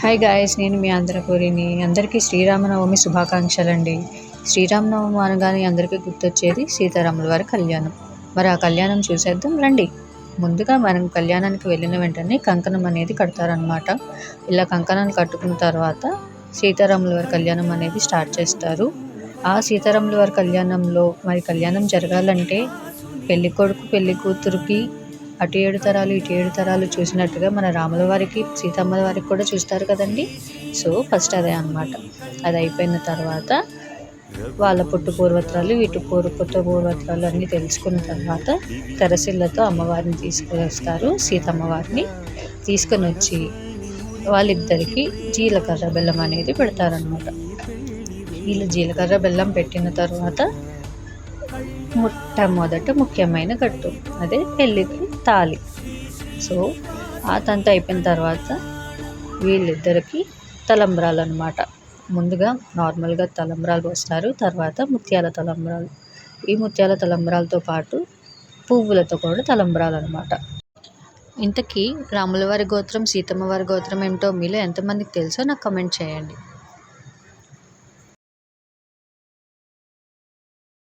Hi guys, నేను మీ ఆంధ్రపూరిని. అందరికీ శ్రీరామనవమి శుభాకాంక్షలండి. శ్రీరామనవమి అనగానే అందరికీ గుర్తొచ్చేది సీతారాముల వారి కళ్యాణం. మరి ఆ కళ్యాణం చూసేద్దాం రండి. ముందుగా మనం కళ్యాణానికి వెళ్ళిన వెంటనే కంకణం అనేది కడతారనమాట. ఇలా కంకణాలు కట్టుకున్న తర్వాత సీతారాముల వారి కళ్యాణం అనేది స్టార్ట్ చేస్తారు. ఆ సీతారాముల వారి కళ్యాణంలో మరి కళ్యాణం జరగాలంటే పెళ్లి కొడుకు పెళ్లి కూతురికి అటు 7 తరాలు ఇటు 7 తరాలు చూసినట్టుగా మన రాముల వారికి సీతమ్మ వారికి కూడా చూస్తారు కదండి. సో ఫస్ట్ అదే అనమాట. అది అయిపోయిన తర్వాత వాళ్ళ పుట్టు పూర్వత్రాలు ఇటు పుట్టు పూర్వత్రాలు అన్నీ తెలుసుకున్న తర్వాత తెరసిళ్ళతో అమ్మవారిని తీసుకొని వస్తారు. సీతమ్మ వారిని తీసుకొని వచ్చి వాళ్ళిద్దరికీ జీలకర్ర బెల్లం అనేది పెడతారనమాట. వీళ్ళు జీలకర్ర బెల్లం పెట్టిన తర్వాత మొట్టమొదట ముఖ్యమైన కట్టు అదే పెళ్ళికి తాళి. సో ఆ తంతు అయిపోయిన తర్వాత వీళ్ళిద్దరికి తలంబ్రాలు అనమాట. ముందుగా నార్మల్గా తలంబ్రాలు పోస్తారు, తర్వాత ముత్యాల తలంబ్రాలు. ఈ ముత్యాల తలంబ్రాలతో పాటు పువ్వులతో కూడా తలంబ్రాలు అనమాట. ఇంతకీ రాముల వారి గోత్రం సీతమ్మ వారి గోత్రం ఏమిటో మీలో ఎంతమందికి తెలుసో నాకు కమెంట్ చేయండి.